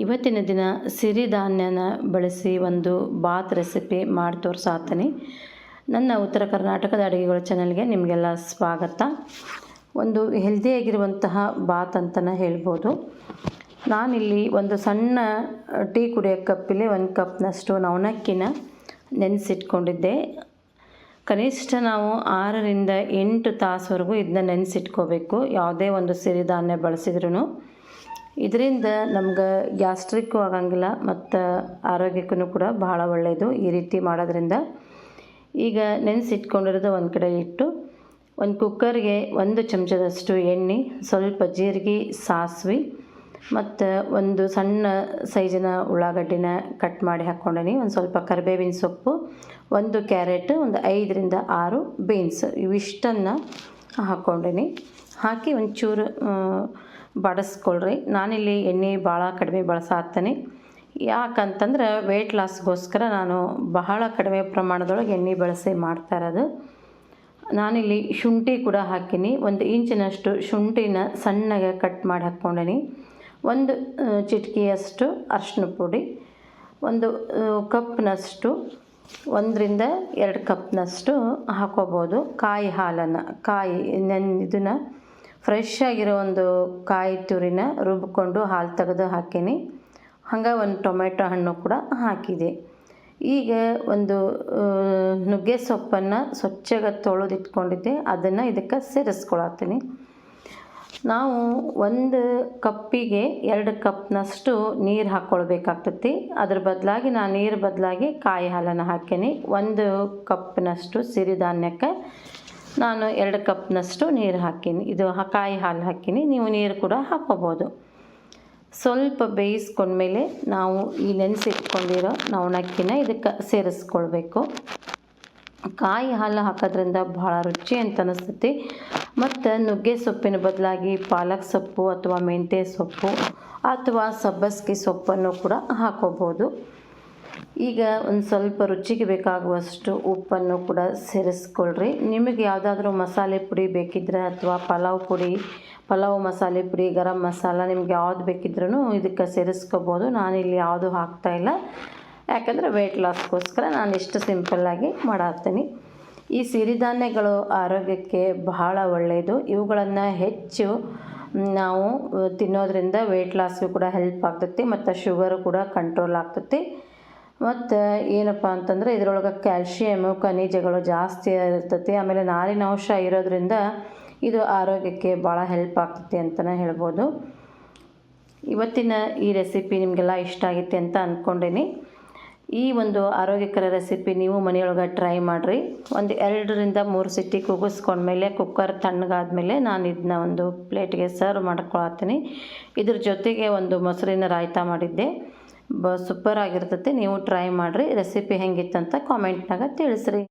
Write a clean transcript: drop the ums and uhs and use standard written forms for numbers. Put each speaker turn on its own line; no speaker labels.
ಇವತ್ತಿನ ದಿನ ಸಿರಿಧಾನ್ಯನ ಬಳಸಿ ಒಂದು ಬಾತ್ ರೆಸಿಪಿ ಮಾಡಿ ತೋರಿಸಾತೀನಿ. ನನ್ನ ಉತ್ತರ ಕರ್ನಾಟಕದ ಅಡುಗೆಗಳ ಚಾನಲ್ಗೆ ನಿಮಗೆಲ್ಲ ಸ್ವಾಗತ. ಒಂದು ಹೆಲ್ದಿಯಾಗಿರುವಂತಹ ಬಾತ್ ಅಂತಲೇ ಹೇಳ್ಬೋದು. ನಾನಿಲ್ಲಿ ಒಂದು ಸಣ್ಣ ಟೀ ಕುಡಿಯೋ ಕಪ್ಪಲ್ಲಿ 1 ಕಪ್ನಷ್ಟು ನವಣಕ್ಕಿನ ನೆನೆಸಿಟ್ಕೊಂಡಿದ್ದೆ. ಕನಿಷ್ಠ ನಾವು 6ರಿಂದ 8 ತಾಸುವರೆಗೂ ಇದನ್ನ ನೆನೆಸಿಟ್ಕೋಬೇಕು, ಯಾವುದೇ ಒಂದು ಸಿರಿಧಾನ್ಯ ಬಳಸಿದ್ರೂ. ಇದರಿಂದ ನಮ್ಗೆ ಗ್ಯಾಸ್ಟ್ರಿಕ್ಕು ಆಗಂಗಿಲ್ಲ ಮತ್ತು ಆರೋಗ್ಯಕ್ಕೂ ಕೂಡ ಬಹಳ ಒಳ್ಳೆಯದು ಈ ರೀತಿ ಮಾಡೋದ್ರಿಂದ. ಈಗ ನೆನೆಸಿಟ್ಕೊಂಡಿರೋದು ಒಂದು ಕಡೆ ಇಟ್ಟು, ಒಂದು ಕುಕ್ಕರ್ಗೆ 1 ಚಮಚದಷ್ಟು ಎಣ್ಣೆ, ಸ್ವಲ್ಪ ಜೀರಿಗೆ, ಸಾಸಿವೆ ಮತ್ತು ಒಂದು ಸಣ್ಣ ಸೈಜಿನ ಉಳ್ಳಾಗಡ್ಡಿನ ಕಟ್ ಮಾಡಿ ಹಾಕ್ಕೊಂಡೀನಿ. ಒಂದು ಸ್ವಲ್ಪ ಕರಿಬೇವಿನ ಸೊಪ್ಪು, 1 ಕ್ಯಾರೆಟ್, ಒಂದು 5ರಿಂದ 6 ಬೀನ್ಸ್ ಇವಿಷ್ಟನ್ನು ಹಾಕ್ಕೊಂಡೀನಿ. ಹಾಕಿ ಒಂಚೂರು ಬಡಿಸ್ಕೊಳ್ರಿ. ನಾನಿಲ್ಲಿ ಎಣ್ಣೆ ಭಾಳ ಕಡಿಮೆ ಬಳಸಾತೀನಿ. ಯಾಕಂತಂದ್ರೆ ವೆಯ್ಟ್ ಲಾಸ್ಗೋಸ್ಕರ ನಾನು ಬಹಳ ಕಡಿಮೆ ಪ್ರಮಾಣದೊಳಗೆ ಎಣ್ಣೆ ಬಳಸಿ ಮಾಡ್ತಾ ಇರೋದು. ನಾನಿಲ್ಲಿ ಶುಂಠಿ ಕೂಡ ಹಾಕೀನಿ. 1 ಇಂಚಿನಷ್ಟು ಶುಂಠಿನ ಸಣ್ಣಗೆ ಕಟ್ ಮಾಡಿ ಹಾಕ್ಕೊಂಡೀನಿ. 1 ಚಿಟಿಕೆಯಷ್ಟು ಅರಿಶಿನ ಪುಡಿ, 1 ಕಪ್ನಷ್ಟು 1ರಿಂದ 2 ಕಪ್ನಷ್ಟು ಹಾಕೋಬೋದು ಕಾಯಿ ಹಾಲನ್ನು. ಇದನ್ನು ಫ್ರೆಶ್ ಆಗಿರೋ ಒಂದು ಕಾಯಿ ತುರಿನ ರುಬ್ಬಿಕೊಂಡು ಹಾಲು ತೆಗೆದು ಹಾಕೀನಿ. ಹಂಗೆ 1 ಟೊಮೆಟೊ ಹಣ್ಣು ಕೂಡ ಹಾಕಿದೆ. ಈಗ ಒಂದು ನುಗ್ಗೆ ಸೊಪ್ಪನ್ನು ಸ್ವಚ್ಛಗೆ ತೊಳೆದಿಟ್ಕೊಂಡಿದ್ದೆ, ಅದನ್ನು ಇದಕ್ಕೆ ಸೇರಿಸ್ಕೊಳತ್ತೀನಿ. ನಾವು 1 ಕಪ್ಪಿಗೆ 2 ಕಪ್ನಷ್ಟು ನೀರು ಹಾಕ್ಕೊಳ್ಬೇಕಾಗ್ತೈತಿ. ಅದ್ರ ಬದಲಾಗಿ ನಾನು ನೀರು ಬದಲಾಗಿ ಕಾಯಿ ಹಾಲನ್ನು ಹಾಕೀನಿ. 1 ಕಪ್ನಷ್ಟು ಸಿರಿಧಾನ್ಯಕ್ಕೆ ನಾನು 2 ಕಪ್ನಷ್ಟು ನೀರು ಹಾಕೀನಿ. ಇದು ಕಾಯಿ ಹಾಲು ಹಾಕೀನಿ, ನೀವು ನೀರು ಕೂಡ ಹಾಕ್ಕೋಬೋದು. ಸ್ವಲ್ಪ ಬೇಯಿಸ್ಕೊಂಡ್ಮೇಲೆ ನಾವು ಈ ನೆನೆಸಿಟ್ಕೊಂಡಿರೋ ನವಣಕ್ಕಿನ ಇದಕ್ಕೆ ಸೇರಿಸ್ಕೊಳ್ಬೇಕು. ಕಾಯಿ ಹಾಲು ಹಾಕೋದ್ರಿಂದ ಭಾಳ ರುಚಿ ಅಂತ ಅನಿಸ್ತೈತಿ. ಮತ್ತು ನುಗ್ಗೆ ಸೊಪ್ಪಿನ ಬದಲಾಗಿ ಪಾಲಕ್ ಸೊಪ್ಪು ಅಥವಾ ಮೆಂತ್ಯ ಸೊಪ್ಪು ಅಥವಾ ಸಬ್ಬಸಿಗೆ ಸೊಪ್ಪನ್ನು ಕೂಡ ಹಾಕೋಬೋದು. ಈಗ ಒಂದು ಸ್ವಲ್ಪ ರುಚಿಗೆ ಬೇಕಾಗುವಷ್ಟು ಉಪ್ಪನ್ನು ಕೂಡ ಸೇರಿಸ್ಕೊಳ್ರಿ. ನಿಮಗೆ ಯಾವುದಾದ್ರೂ ಮಸಾಲೆ ಪುಡಿ ಬೇಕಿದ್ರೆ ಅಥವಾ ಪಲಾವ್ ಮಸಾಲೆ ಪುಡಿ, ಗರಂ ಮಸಾಲ ನಿಮ್ಗೆ ಯಾವ್ದು ಬೇಕಿದ್ರೂ ಇದಕ್ಕೆ ಸೇರಿಸ್ಕೋಬೋದು. ನಾನಿಲ್ಲಿ ಯಾವುದು ಹಾಕ್ತಾಯಿಲ್ಲ, ಯಾಕಂದರೆ ವೆಯ್ಟ್ ಲಾಸ್ಗೋಸ್ಕರ ನಾನು ಇಷ್ಟು ಸಿಂಪಲ್ಲಾಗಿ ಮಾಡತ್ತೀನಿ. ಈ ಸಿರಿಧಾನ್ಯಗಳು ಆರೋಗ್ಯಕ್ಕೆ ಬಹಳ ಒಳ್ಳೆಯದು. ಇವುಗಳನ್ನು ಹೆಚ್ಚು ನಾವು ತಿನ್ನೋದ್ರಿಂದ ವೆಯ್ಟ್ ಲಾಸ್ಗೂ ಕೂಡ ಹೆಲ್ಪ್ ಆಗ್ತೈತಿ ಮತ್ತು ಶುಗರು ಕೂಡ ಕಂಟ್ರೋಲ್ ಆಗ್ತೈತಿ. ಮತ್ತು ಏನಪ್ಪ ಅಂತಂದರೆ ಇದರೊಳಗೆ ಕ್ಯಾಲ್ಶಿಯಮು, ಖನಿಜಗಳು ಜಾಸ್ತಿ ಇರ್ತೈತಿ. ಆಮೇಲೆ ನಾರಿನಾಂಶ ಇರೋದ್ರಿಂದ ಇದು ಆರೋಗ್ಯಕ್ಕೆ ಭಾಳ ಹೆಲ್ಪ್ ಆಗ್ತೈತಿ ಅಂತಲೇ ಹೇಳ್ಬೋದು. ಇವತ್ತಿನ ಈ ರೆಸಿಪಿ ನಿಮಗೆಲ್ಲ ಇಷ್ಟ ಆಗೈತೆ ಅಂತ ಅಂದ್ಕೊಂಡೀನಿ. ಈ ಒಂದು ಆರೋಗ್ಯಕರ ರೆಸಿಪಿ ನೀವು ಮನೆಯೊಳಗೆ ಟ್ರೈ ಮಾಡಿರಿ. ಒಂದು 2ರಿಂದ 3 ಸಿಟಿ ಕೂಗಿಸ್ಕೊಂಡ್ಮೇಲೆ ಕುಕ್ಕರ್ ತಣ್ಣಗಾದ್ಮೇಲೆ ನಾನು ಇದನ್ನ ಒಂದು ಪ್ಲೇಟ್ಗೆ ಸರ್ವ್ ಮಾಡ್ಕೊಳತ್ತೀನಿ. ಇದ್ರ ಜೊತೆಗೆ ಒಂದು ಮೊಸರಿನ ರಾಯ್ತ ಮಾಡಿದ್ದೆ, ಸೂಪರ್ ಆಗಿರ್ತೈತೆ. ನೀವು ಟ್ರೈ ಮಾಡಿರಿ. ರೆಸಿಪಿ ಹೆಂಗಿತ್ತಂತ ಕಾಮೆಂಟ್ನಾಗ ತಿಳಿಸ್ರಿ.